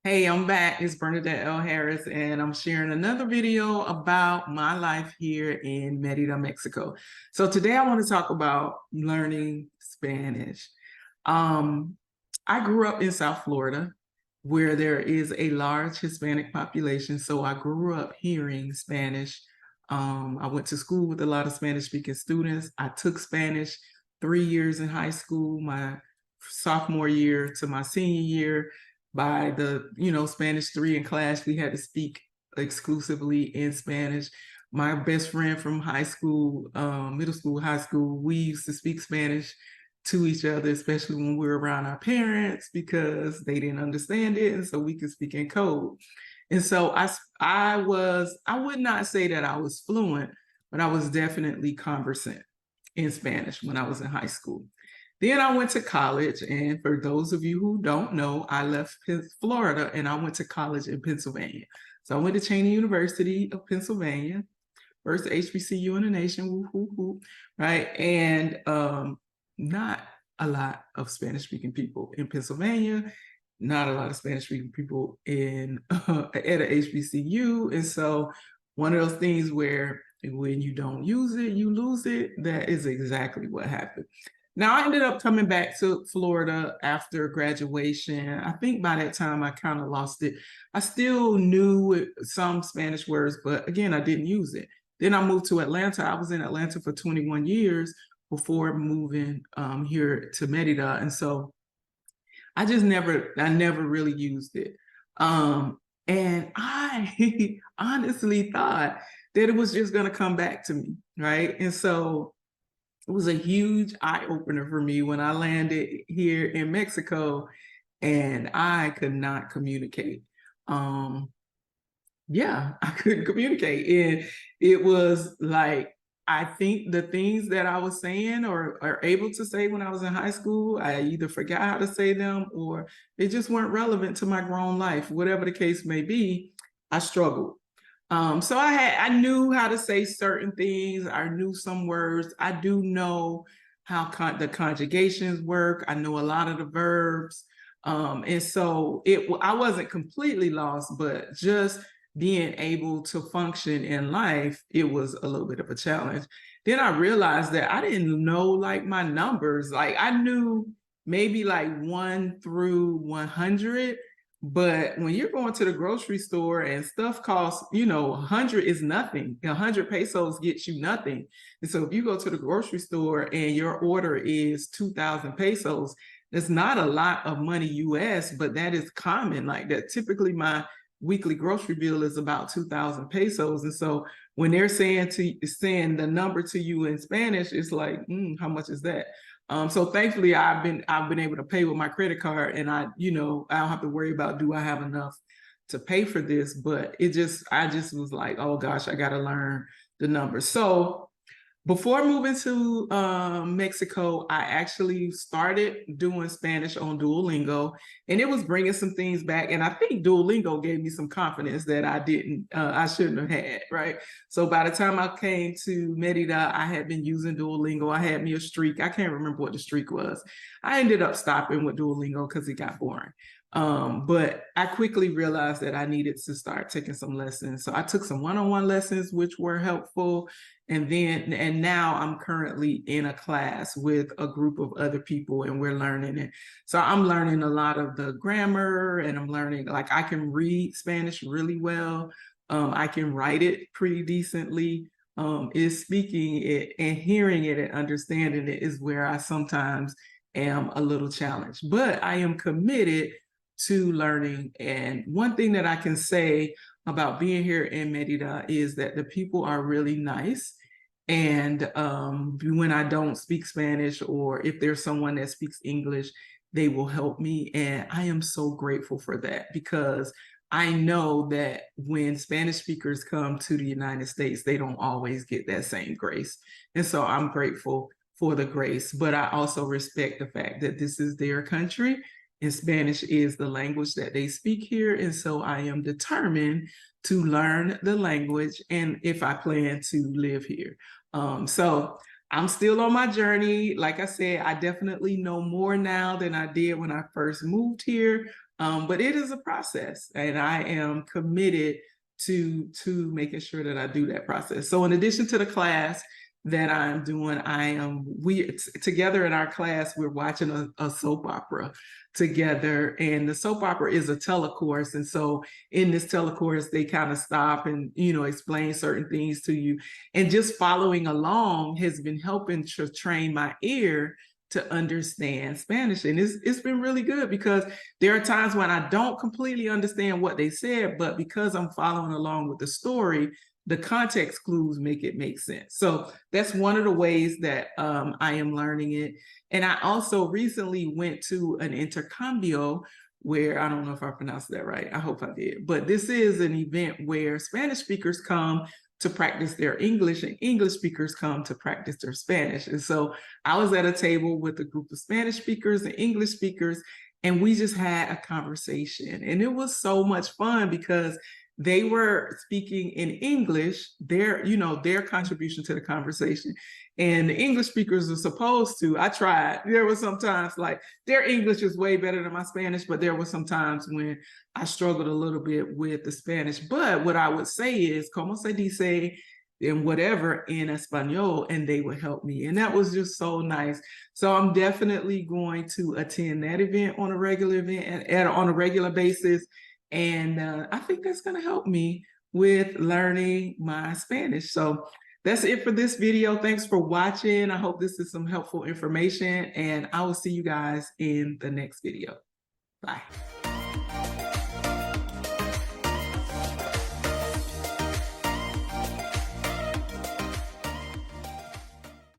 Hey, I'm back. It's Bernadette L. Harris, and I'm sharing another video about my life here in Merida, Mexico. So today I want to talk about learning Spanish. I grew up in South Florida, where there is a large Hispanic population. So I grew up hearing Spanish. I went to school with a lot of Spanish-speaking students. I took Spanish 3 years in high school, my sophomore year to my senior year. By the Spanish 3 in class, we had to speak exclusively in Spanish. My best friend from high school, middle school, high school, we used to speak Spanish to each other, especially when we were around our parents, because they didn't understand it, and so we could speak in code. And so I would not say that I was fluent, but I was definitely conversant in Spanish when I was in high school. Then I went to college, and for those of you who don't know, I left Florida and I went to college in Pennsylvania. So I went to Cheyney University of Pennsylvania, first HBCU in the nation, woo, woo, woo, right? And not a lot of Spanish-speaking people in Pennsylvania, not a lot of Spanish-speaking people in at a HBCU. And so one of those things where when you don't use it, you lose it. That is exactly what happened. Now, I ended up coming back to Florida after graduation. I think by that time I kind of lost it. I still knew some Spanish words, but again, I didn't use it. Then I moved to Atlanta. I was in Atlanta for 21 years before moving here to Merida. And so I never really used it. And I honestly thought that it was just going to come back to me, right? And so it was a huge eye opener for me when I landed here in Mexico and I could not communicate. Yeah, I couldn't communicate. And it was like, I think the things that I was saying or able to say when I was in high school, I either forgot how to say them or they just weren't relevant to my grown life. Whatever the case may be, I struggled. So I knew how to say certain things. I knew some words. I do know how the conjugations work. I know a lot of the verbs. And so I wasn't completely lost, but just being able to function in life, it was a little bit of a challenge. Then I realized that I didn't know like my numbers. Like I knew maybe like 1 through 100. But when you're going to the grocery store and stuff costs, 100 is nothing. 100 pesos gets you nothing. And so if you go to the grocery store and your order is 2,000 pesos, it's not a lot of money US, but that is common. Like that, typically my weekly grocery bill is about 2,000 pesos. And so when they're saying the number to you in Spanish, it's like, how much is that? So thankfully I've been able to pay with my credit card, and I don't have to worry about, do I have enough to pay for this? But I just was like, oh gosh, I got to learn the numbers. So before moving to Mexico, I actually started doing Spanish on Duolingo, and it was bringing some things back. And I think Duolingo gave me some confidence that I shouldn't have had, right? So by the time I came to Merida, I had been using Duolingo. I had me a streak. I can't remember what the streak was. I ended up stopping with Duolingo because it got boring. But I quickly realized that I needed to start taking some lessons. So I took some one-on-one lessons, which were helpful. And now I'm currently in a class with a group of other people, and we're learning it. So I'm learning a lot of the grammar, and I'm learning, like, I can read Spanish really well. I can write it pretty decently. Is speaking it and hearing it and understanding it is where I sometimes am a little challenged, but I am committed to learning. And one thing that I can say about being here in Merida is that the people are really nice. And when I don't speak Spanish, or if there's someone that speaks English, they will help me. And I am so grateful for that, because I know that when Spanish speakers come to the United States, they don't always get that same grace. And so I'm grateful for the grace, but I also respect the fact that this is their country and Spanish is the language that they speak here. And so I am determined to learn the language, and if I plan to live here. So I'm still on my journey. Like I said, I definitely know more now than I did when I first moved here. But it is a process, and I am committed to making sure that I do that process. So in addition to the class that I'm doing, together in our class, we're watching a soap opera together, and the soap opera is a telecourse. And so in this telecourse, they kind of stop and, explain certain things to you. And just following along has been helping to train my ear to understand Spanish. And it's been really good, because there are times when I don't completely understand what they said, but because I'm following along with the story, the context clues make it make sense. So that's one of the ways that I am learning it. And I also recently went to an intercambio where, I don't know if I pronounced that right. I hope I did. But this is an event where Spanish speakers come to practice their English, and English speakers come to practice their Spanish. And so I was at a table with a group of Spanish speakers and English speakers, and we just had a conversation. And it was so much fun because they were speaking in English, their contribution to the conversation. And the English speakers are supposed to, I tried. There was sometimes like their English is way better than my Spanish, but there were some times when I struggled a little bit with the Spanish. But what I would say is, como se dice, and whatever in Espanol, and they would help me. And that was just so nice. So I'm definitely going to attend that event on a regular basis. And I think that's going to help me with learning my Spanish. So that's it for this video. Thanks for watching. I hope this is some helpful information, and I will see you guys in the next video. Bye.